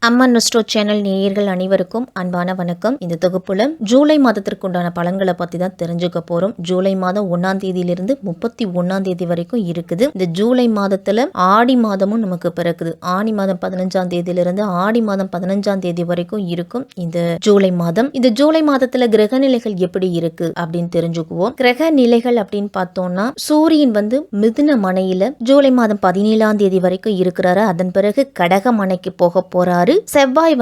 அம்மன் நொஸ்டோ channel நேயர்கள் அனைவருக்கும் அன்பான வணக்கம். இந்த தொகுப்புல ஜூலை மாதத்திற்குண்டான பலன்களை பற்றி தான் தெரிஞ்சுக்க போகிறோம். ஜூலை மாதம் 1ஆம் தேதியிலிருந்து 31ஆம் தேதி வரைக்கும் இருக்குது. இந்த ஜூலை மாதத்தில் ஆடி மாதமும் நமக்கு பிறக்குது. ஆடி மாதம் 15ஆம் தேதியிலிருந்து ஆடி மாதம் 15ஆம் தேதி வரைக்கும் இருக்கும் இந்த ஜூலை மாதம். இந்த ஜூலை மாதத்தில் கிரக நிலைகள் எப்படி இருக்கு அப்படின்னு தெரிஞ்சுக்குவோம். கிரக நிலைகள் அப்படின்னு பார்த்தோம்னா சூரியன் மிதுன மனையில ஜூலை மாதம் 17ஆம் தேதி வரைக்கும் இருக்கிறாரு. அதன் பிறகு கடக மனைக்கு போக போறாரு. செவ்வாய்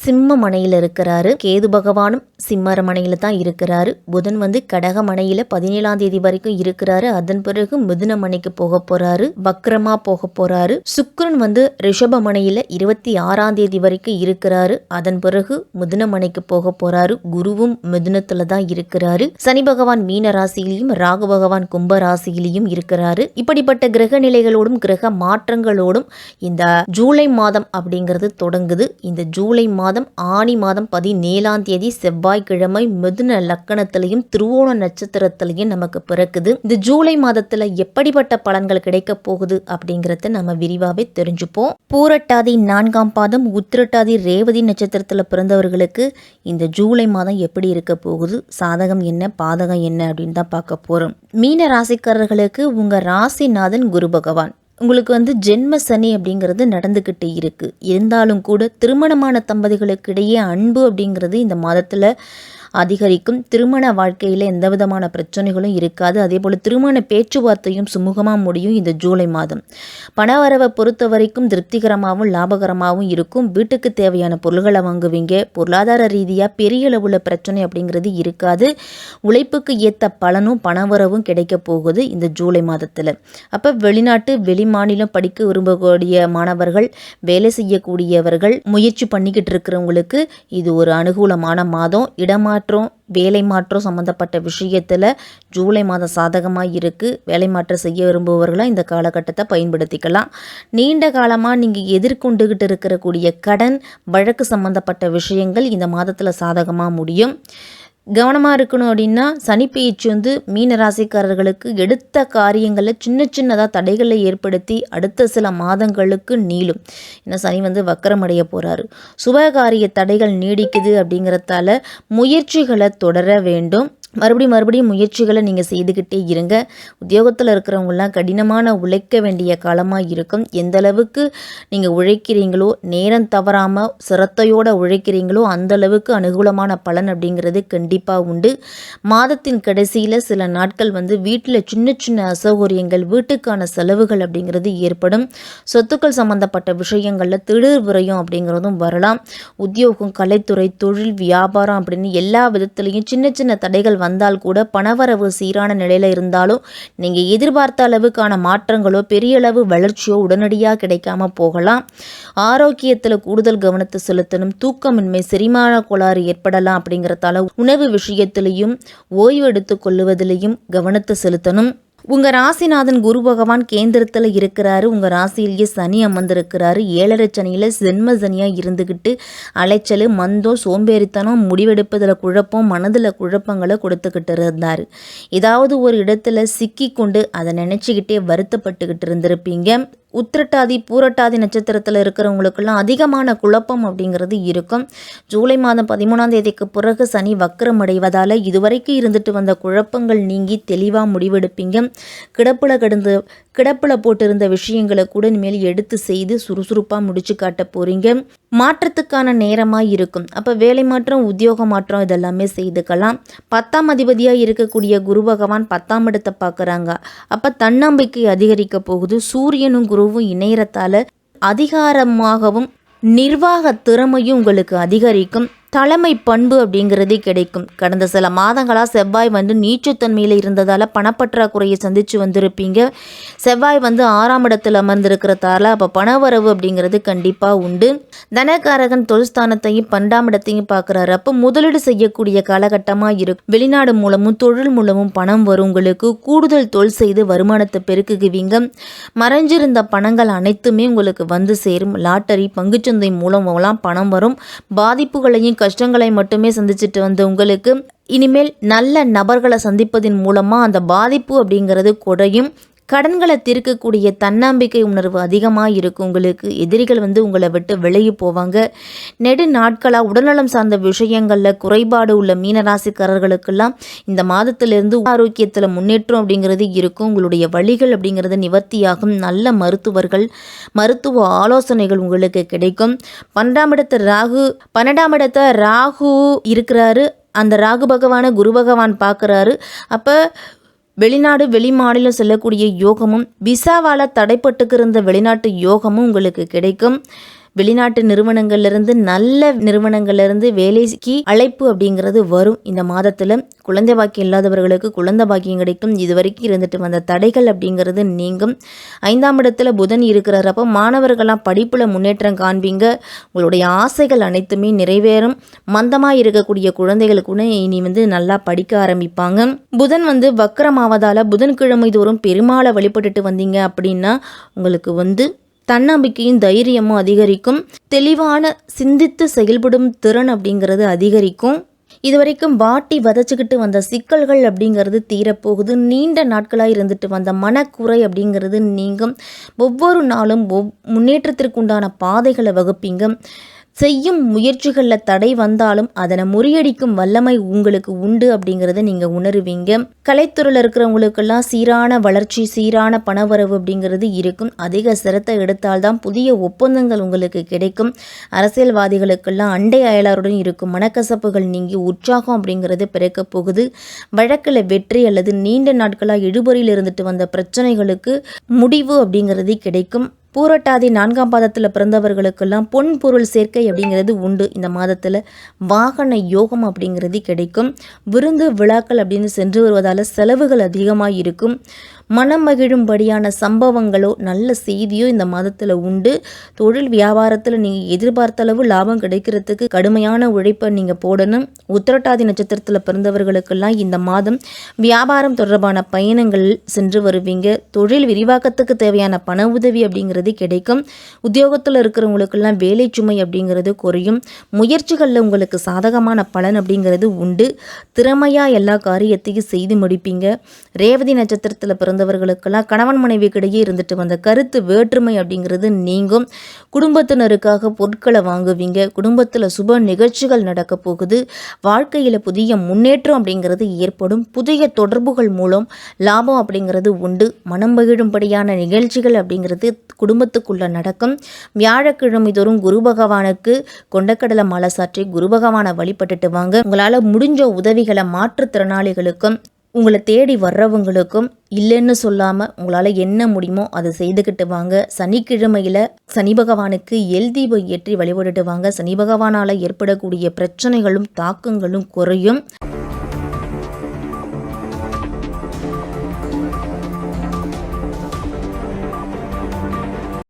சிம்ம மனையில இருக்கிறாரு. கேது பகவானும் சிம்மர மனையில தான் இருக்கிறாரு. புதன் கடக மனையில 17ஆம் தேதி வரைக்கும் இருக்கிறாரு. அதன் பிறகு மிதுன மனைக்கு போக போறாரு, வக்ரமா போக போறாரு. சுக்கிரன் ரிஷப மனையில 26ஆம் தேதி வரைக்கும் இருக்கிறாரு. அதன் பிறகு மிதுன மனைக்கு போக போறாரு. குருவும் மிதுனத்துல தான் இருக்கிறாரு. சனி பகவான் மீன ராசியிலையும் ராகு பகவான் கும்ப ராசியிலையும் இருக்கிறாரு. இப்படிப்பட்ட கிரக நிலைகளோடும் கிரக மாற்றங்களோடும் இந்த ஜூலை மாதம் அப்படிங்கிறது தொடங்குது. இந்த ஜூலை மாதம் ஆனி மாதம் 17ஆம் தேதி செவ்வாய்க்கிழமை மிதுன லக்கணத்திலையும் திருவோண நட்சத்திரத்திலையும் நமக்கு பிறக்குது. இந்த ஜூலை மாதத்துல எப்படிப்பட்ட பலன்கள் கிடைக்க போகுது அப்படிங்கறத நம்ம விரிவாவே தெரிஞ்சுப்போம். பூரட்டாதி 4ஆம் பாதம், உத்திரட்டாதி ரேவதி நட்சத்திரத்துல பிறந்தவர்களுக்கு இந்த ஜூலை மாதம் எப்படி இருக்க போகுது, சாதகம் என்ன பாதகம் என்ன அப்படின்னு தான் பார்க்க போறோம். மீன ராசிக்காரர்களுக்கு உங்க ராசிநாதன் குரு பகவான் உங்களுக்கு ஜென்ம சனி அப்படிங்கிறது நடந்துக்கிட்டு இருக்கு. இருந்தாலும் கூட திருமணமான தம்பதிகளுக்கு இடையே அன்பு அப்படிங்கிறது இந்த மாதத்தில் அதிகரிக்கும். திருமண வாழ்க்கையில் எந்த விதமான பிரச்சனைகளும் இருக்காது. அதே போல் திருமண பேச்சுவார்த்தையும் சுமூகமாக முடியும். இந்த ஜூலை மாதம் பணவரவை பொறுத்த வரைக்கும் திருப்திகரமாகவும் லாபகரமாகவும் இருக்கும். வீட்டுக்கு தேவையான பொருள்களை வாங்குவீங்க. பொருளாதார ரீதியாக பெரிய அளவுள்ள பிரச்சனை அப்படிங்கிறது இருக்காது. உழைப்புக்கு ஏற்ற பலனும் பணவரவும் கிடைக்க போகுது இந்த ஜூலை மாதத்தில். அப்போ வெளிநாட்டு வெளி மாநிலம் படிக்க விரும்பக்கூடிய மாணவர்கள், வேலை செய்யக்கூடியவர்கள், முயற்சி பண்ணிக்கிட்டு இருக்கிறவங்களுக்கு இது ஒரு அனுகூலமான மாதம். இடமாற்றம் வேலை மாற்றம் சம்பந்தப்பட்ட விஷயத்துல ஜூலை மாதம் சாதகமாக இருக்கு. வேலை மாற்றம் செய்ய விரும்புபவர்களாக இந்த காலகட்டத்தை பயன்படுத்திக்கலாம். நீண்ட காலமாக நீங்கள் எதிர்கொண்டுகிட்டு இருக்கக்கூடிய கடன் வழக்கு சம்பந்தப்பட்ட விஷயங்கள் இந்த மாதத்தில் சாதகமாக முடியும். கவனமாக இருக்கணும் அப்படின்னா சனி பயிற்சி மீன ராசிக்காரர்களுக்கு எடுத்த காரியங்களில் சின்னதாக தடைகளை ஏற்படுத்தி அடுத்த சில மாதங்களுக்கு நீளும். ஏன்னா சனி வக்கரமடைய போகிறாரு. சுபகாரிய தடைகள் நீடிக்குது அப்படிங்கிறதால முயற்சிகளை தொடர வேண்டும். மறுபடியும் முயற்சிகளை நீங்கள் செய்துக்கிட்டே இருங்க. உத்தியோகத்தில் இருக்கிறவங்களாம் கடினமான உழைக்க வேண்டிய காலமாக இருக்கும். எந்த அளவுக்கு நீங்கள் உழைக்கிறீங்களோ, நேரம் தவறாமல் சிரத்தையோடு உழைக்கிறீங்களோ அந்த அளவுக்கு அனுகூலமான பலன் அப்படிங்கிறது கண்டிப்பாக உண்டு. மாதத்தின் கடைசியில் சில நாட்கள் வீட்டில் சின்ன அசௌகரியங்கள், வீட்டுக்கான செலவுகள் அப்படிங்கிறது ஏற்படும். சொத்துக்கள் சம்பந்தப்பட்ட விஷயங்களில் திடீர் விரயம் அப்படிங்கிறதும் வரலாம். உத்தியோகம், கலைத்துறை, தொழில், வியாபாரம் அப்படின்னு எல்லா விதத்துலேயும் சின்ன தடைகள் வந்தால் கூட பணவரவு சீரான நிலையில் இருந்தாலும் நீங்கள் எதிர்பார்த்த அளவுக்கான மாற்றங்களோ பெரிய அளவு வளர்ச்சியோ உடனடியாக கிடைக்காம போகலாம். ஆரோக்கியத்தில் கூடுதல் கவனத்தை செலுத்தணும். தூக்கமின்மை, செரிமான கோளாறு ஏற்படலாம். அப்படிங்கிறதால உணவு விஷயத்திலையும் ஓய்வு எடுத்துக் கொள்ளுவதிலையும் கவனத்தை செலுத்தணும். உங்கள் ராசிநாதன் குரு பகவான் கேந்திரத்தில் இருக்கிறாரு. உங்கள் ராசியிலேயே சனி அமர்ந்திருக்கிறாரு. 7.5 சனியில் ஜென்ம சனியாக இருந்துக்கிட்டு அலைச்சல், மந்தம், சோம்பேறித்தனம், முடிவெடுப்பதில் குழப்பம், மனதில் குழப்பங்களை கொடுத்துக்கிட்டு இருந்தார். ஏதாவது ஒரு இடத்துல சிக்கி கொண்டு அதை நினச்சிக்கிட்டே வருத்தப்பட்டுக்கிட்டு இருந்திருப்பீங்க. உத்திரட்டாதி பூரட்டாதி நட்சத்திரத்தில் இருக்கிறவங்களுக்கெல்லாம் அதிகமான குழப்பம் அப்படிங்கிறது இருக்கும். ஜூலை மாதம் 13ஆம் தேதிக்கு பிறகு சனி வக்கரம் அடைவதால் இதுவரைக்கும் இருந்துட்டு வந்த குழப்பங்கள் நீங்கி தெளிவாக முடிவெடுப்பீங்க. கிடப்பில் போட்டிருந்த விஷயங்களை கூட இனிமேல் எடுத்து செய்து சுறுசுறுப்பாக முடிச்சு காட்ட போகிறீங்க. மாற்றத்துக்கான நேரமாக இருக்கும். அப்போ வேலை மாற்றம், உத்தியோக மாற்றம் இதெல்லாமே செய்துக்கலாம். 10ஆம் அதிபதியாக இருக்கக்கூடிய குரு பகவான் 10ஆம் இடத்தை பார்க்குறாங்க. அப்போ தன்னம்பிக்கை அதிகரிக்க போகுது. சூரியனும் குருவும் இணையறத்தால் அதிகாரமாகவும் நிர்வாக திறமையும் உங்களுக்கு அதிகரிக்கும். தலைமை பண்பு அப்படிங்கிறதே கிடைக்கும். கடந்த சில மாதங்களாக செவ்வாய் நீச்சத்தன்மையில் இருந்ததால் பணப்பற்றாக்குறையை சந்தித்து வந்திருப்பீங்க. செவ்வாய் 6ஆம் இடத்தில் அமர்ந்திருக்கிறதால அப்போ பணவரவு அப்படிங்கிறது கண்டிப்பாக உண்டு. தனக்காரகன் தொழில்ஸ்தானத்தையும் 12ஆம் இடத்தையும் பார்க்குறாரு. அப்போ முதலீடு செய்யக்கூடிய காலகட்டமாக இருக்கும். வெளிநாடு மூலமும் தொழில் மூலமும் பணம் வரும். உங்களுக்கு கூடுதல் தொழில் செய்து வருமானத்தை பெருக்குவீங்க. மறைஞ்சிருந்த பணங்கள் அனைத்துமே உங்களுக்கு சேரும். லாட்டரி, பங்குச்சந்தை மூலமெல்லாம் பணம் வரும். பாதிப்புகளையும் கஷ்டங்களை மட்டுமே சந்திச்சுட்டு வந்த உங்களுக்கு இனிமேல் நல்ல நபர்களை சந்திப்பதன் மூலமாக அந்த பாதிப்பு அப்படிங்கிறது குறையும். கடன்களை தீர்க்கக்கூடிய தன்னம்பிக்கை உணர்வு அதிகமாக இருக்கும். உங்களுக்கு எதிரிகள் உங்களை விட்டு விலகி போவாங்க. நெடு நாட்களாக உடல்நலம் சார்ந்த விஷயங்களில் குறைபாடு உள்ள மீனராசிக்காரர்களுக்கெல்லாம் இந்த மாதத்திலிருந்து ஆரோக்கியத்தில் முன்னேற்றம் அப்படிங்கிறது இருக்கும். உங்களுடைய வழிகள் அப்படிங்கிறது நிவர்த்தியாகும். நல்ல மருத்துவ ஆலோசனைகள் உங்களுக்கு கிடைக்கும். 12ஆம் இடத்தை ராகு இருக்கிறாரு. அந்த ராகு பகவானை குரு பகவான் பார்க்குறாரு. அப்போ வெளிநாடு வெளிமாநிலம் செல்லக்கூடிய யோகமும் விசாவால் தடைப்பட்டுக்கு இருந்த வெளிநாட்டு யோகமும் உங்களுக்கு கிடைக்கும். வெளிநாட்டு நிறுவனங்கள்லேருந்து நல்ல நிறுவனங்கள்லேருந்து வேலைக்கு அழைப்பு அப்படிங்கிறது வரும். இந்த மாதத்தில் குழந்தை பாக்கியம் இல்லாதவர்களுக்கு குழந்தை பாக்கியம் கிடைக்கும். இது வரைக்கும் இருந்துட்டு வந்த தடைகள் அப்படிங்கிறது நீங்கும். 5ஆம் இடத்துல புதன் இருக்கிறார். அப்போ மாணவர்களாம் படிப்பில் முன்னேற்றம் காண்பீங்க. உங்களுடைய ஆசைகள் அனைத்துமே நிறைவேறும். மந்தமாக இருக்கக்கூடிய குழந்தைகள் கூட இனி நல்லா படிக்க ஆரம்பிப்பாங்க. புதன் வக்கரமாவதால் புதன்கிழமை தோறும் பெருமாளை வழிபட்டுட்டு வந்தீங்க அப்படின்னா உங்களுக்கு தன்னம்பிக்கையும் தைரியமும் அதிகரிக்கும். தெளிவான சிந்தித்து செயல்படும் திறன் அப்படிங்கிறது அதிகரிக்கும். இதுவரைக்கும் வாட்டி வதச்சிக்கிட்டு வந்த சிக்கல்கள் அப்படிங்கிறது தீரப்போகுது. நீண்ட நாட்களாக இருந்துட்டு வந்த மனக்குறை அப்படிங்கிறது நீங்கும். ஒவ்வொரு நாளும் முன்னேற்றத்திற்குண்டான பாதைகளை வகுப்பீங்க. செய்யும் முயற்சிகளில் தடை வந்தாலும் அதனை முறியடிக்கும் வல்லமை உங்களுக்கு உண்டு அப்படிங்கிறத நீங்கள் உணருவீங்க. கலைத்துறையில் இருக்கிறவங்களுக்கெல்லாம் சீரான வளர்ச்சி, சீரான பணவரவு அப்படிங்கிறது இருக்கும். அதிக சிரத்தை எடுத்தால்தான் புதிய ஒப்பந்தங்கள் உங்களுக்கு கிடைக்கும். அரசியல்வாதிகளுக்கெல்லாம் அண்டை அயலாருடன் இருக்கும் மனக்கசப்புகள் நீங்கி உற்சாகம் அப்படிங்கிறது பிறக்க போகுது. வழக்கில் வெற்றி அல்லது நீண்ட நாட்களாக இழுபறியில் இருந்துட்டு வந்த பிரச்சனைகளுக்கு முடிவு அப்படிங்கிறது கிடைக்கும். பூரட்டாதி 4ஆம் பாதத்தில் பிறந்தவர்களுக்கெல்லாம் பொன் பொருள் சேர்க்கை அப்படிங்கிறது உண்டு. இந்த மாதத்தில் வாகன யோகம் அப்படிங்கிறது கிடைக்கும். விருந்து விழாக்கள் அப்படின்னு சென்று வருவதால் செலவுகள் அதிகமாக இருக்கும். மனம் மகிழும்படியான சம்பவங்களோ நல்ல செய்தியோ இந்த மாதத்தில் உண்டு. தொழில் வியாபாரத்தில் நீங்கள் எதிர்பார்த்த அளவு லாபம் கிடைக்கிறதுக்கு கடுமையான உழைப்பை நீங்கள் போடணும். உத்திரட்டாதி நட்சத்திரத்தில் பிறந்தவர்களுக்கெல்லாம் இந்த மாதம் வியாபாரம் தொடர்பான பயணங்கள் சென்று வருவீங்க. தொழில் விரிவாக்கத்துக்கு தேவையான பண உதவி அப்படிங்கிறது கிடைக்கும். உத்தியோகத்தில் இருக்கிறவங்களுக்கெல்லாம் வேலை சுமை அப்படிங்கிறது குறையும். முயற்சிகளில் உங்களுக்கு சாதகமான பலன் அப்படிங்கிறது உண்டு. திறமையாக எல்லா காரியத்தையும் செய்து முடிப்பீங்க. ரேவதி நட்சத்திரத்தில் பிறந்தவர்களுக்கெல்லாம் கணவன் மனைவிக்கிடையே இருந்துட்டு வந்த கருத்து வேற்றுமை அப்படிங்கிறது நீங்கும். குடும்பத்தினருக்காக பொருட்களை வாங்குவீங்க. குடும்பத்தில் சுப நிகழ்ச்சிகள் நடக்க போகுது. வாழ்க்கையில் புதிய முன்னேற்றம் அப்படிங்கிறது ஏற்படும். புதிய தொடர்புகள் மூலம் லாபம் அப்படிங்கிறது உண்டு. மனம் மகிழும்படியான நிகழ்ச்சிகள் அப்படிங்கிறது குடும்பத்துக்குள்ள நடக்கும். வியாழக்கிழமை தோறும் குரு பகவானுக்கு கொண்டக்கடலை மாலை சாற்றி குரு பகவானை வழிபட்டுட்டு வாங்க. உங்களால் முடிஞ்ச உதவிகளை மாற்றுத்திறனாளிகளுக்கும் உங்களை தேடி வர்றவங்களுக்கும் இல்லைன்னு சொல்லாமல் உங்களால் என்ன முடியுமோ அதை செய்துக்கிட்டு வாங்க. சனிக்கிழமையில் சனி பகவானுக்கு எல் தீபம் ஏற்றி வழிபட்டுட்டு வாங்க. சனி பகவானால் ஏற்படக்கூடிய பிரச்சனைகளும் தாக்கங்களும் குறையும்.